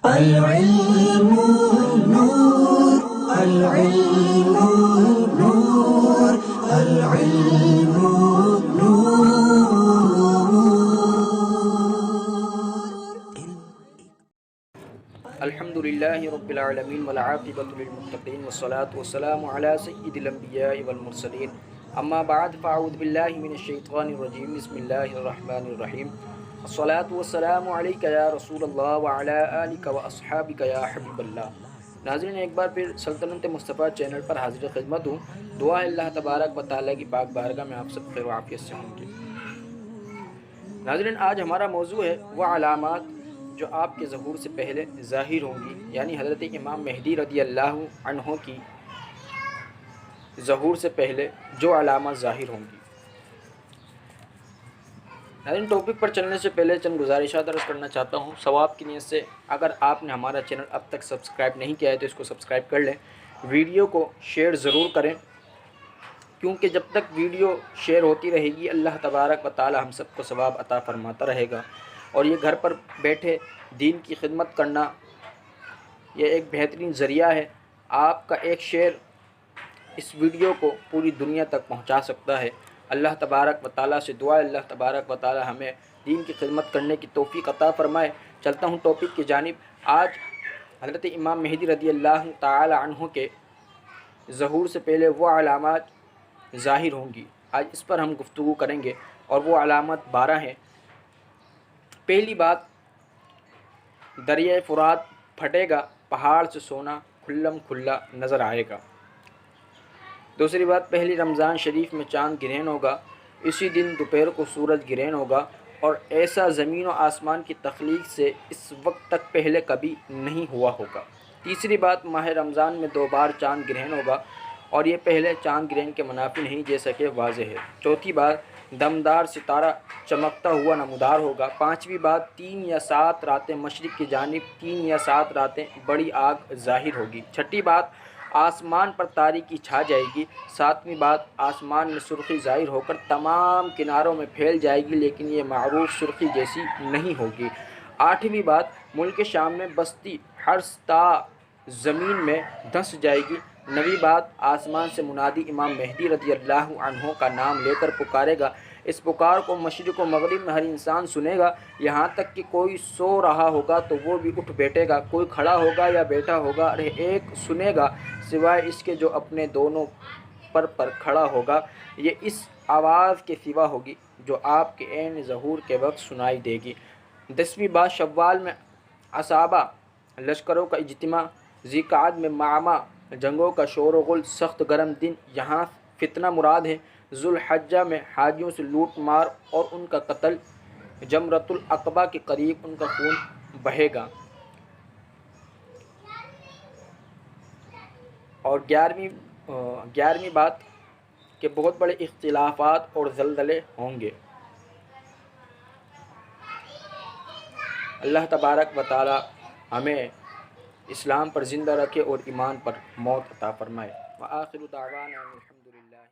العلم نور، العلم نور، العلم نور. الحمد لله رب العالمين والعاقبة للمتقين والصلاة والسلام على سيد الأنبياء والمرسلين أما بعد فأعوذ بالله من الشيطان الرجيم بسم الله الرحمن الرحيم الصلاة والسلام عليك يا رسول الله وعلى آلك وأصحابك يا حبيب الله. ناظرین، ایک بار پھر سلطنت مصطفیٰ چینل پر حاضر خدمت ہوں. دعا ہے اللہ تبارک و تعالیٰ کی پاک بارگاہ میں آپ سب خیر و عافیت سے ہوں گے. ناظرین، آج ہمارا موضوع ہے وہ علامات جو آپ کے ظہور سے پہلے ظاہر ہوں گی، یعنی حضرت امام مہدی رضی اللہ عنہ کی ظہور سے پہلے جو علامات ظاہر ہوں گی. ناظرین، ٹاپک پر چلنے سے پہلے چند گزارشات عرض کرنا چاہتا ہوں ثواب کی نیت سے. اگر آپ نے ہمارا چینل اب تک سبسکرائب نہیں کیا ہے تو اس کو سبسکرائب کر لیں. ویڈیو کو شیئر ضرور کریں، کیونکہ جب تک ویڈیو شیئر ہوتی رہے گی اللہ تبارک و تعالی ہم سب کو ثواب عطا فرماتا رہے گا. اور یہ گھر پر بیٹھے دین کی خدمت کرنا یہ ایک بہترین ذریعہ ہے. آپ کا ایک شیئر اس ویڈیو کو پوری دنیا تک پہنچا سکتا ہے. اللہ تبارک و تعالیٰ سے دعا ہے اللہ تبارک و تعالیٰ ہمیں دین کی خدمت کرنے کی توفیق عطا فرمائے. چلتا ہوں ٹاپک کی جانب. آج حضرت امام مہدی رضی اللہ تعالی عنہ کے ظہور سے پہلے وہ علامات ظاہر ہوں گی، آج اس پر ہم گفتگو کریں گے، اور وہ علامات 12 ہیں. پہلی بات، دریائے فرات پھٹے گا، پہاڑ سے سونا کھلم کھلا نظر آئے گا. دوسری بات، پہلی رمضان شریف میں چاند گرہن ہوگا، اسی دن دوپہر کو سورج گرہن ہوگا، اور ایسا زمین و آسمان کی تخلیق سے اس وقت تک پہلے کبھی نہیں ہوا ہوگا. تیسری بات، ماہ رمضان میں 2 بار چاند گرہن ہوگا، اور یہ پہلے چاند گرہن کے منافی نہیں جیسا کہ واضح ہے. چوتھی بات، دمدار ستارہ چمکتا ہوا نمودار ہوگا. پانچویں بات، 3 یا 7 راتیں مشرق کی جانب، 3 یا 7 راتیں بڑی آگ ظاہر ہوگی. چھٹی بات، آسمان پر تاریکی چھا جائے گی. ساتویں بات، آسمان میں سرخی ظاہر ہو کر تمام کناروں میں پھیل جائے گی، لیکن یہ معروف سرخی جیسی نہیں ہوگی. آٹھویں بات، ملک شام میں بستی حرس تا زمین میں دھنس جائے گی. نویں بات، آسمان سے منادی امام مہدی رضی اللہ عنہ کا نام لے کر پکارے گا. اس پکار کو مشرق و مغرب میں ہر انسان سنے گا، یہاں تک کہ کوئی سو رہا ہوگا تو وہ بھی اٹھ بیٹھے گا، کوئی کھڑا ہوگا یا بیٹھا ہوگا، ہر ایک سنے گا سوائے اس کے جو اپنے دونوں پر کھڑا ہوگا. یہ اس آواز کے سوا ہوگی جو آپ کے عین ظہور کے وقت سنائی دے گی. 10ویں بات، شوال میں عصابہ لشکروں کا اجتماع، ذی-القعدہ میں معمہ جنگوں کا شور و غل، سخت گرم دن، یہاں فتنہ مراد ہے. ذوالحجہ میں حاجیوں سے لوٹ مار اور ان کا قتل، جمرۃ العقبہ کے قریب ان کا خون بہے گا. اور 11ویں بات کہ بہت بڑے اختلافات اور زلزلے ہوں گے. اللہ تبارک و تعالی ہمیں اسلام پر زندہ رکھے اور ایمان پر موت عطا فرمائے. وآخر دعوانا الحمدللہ.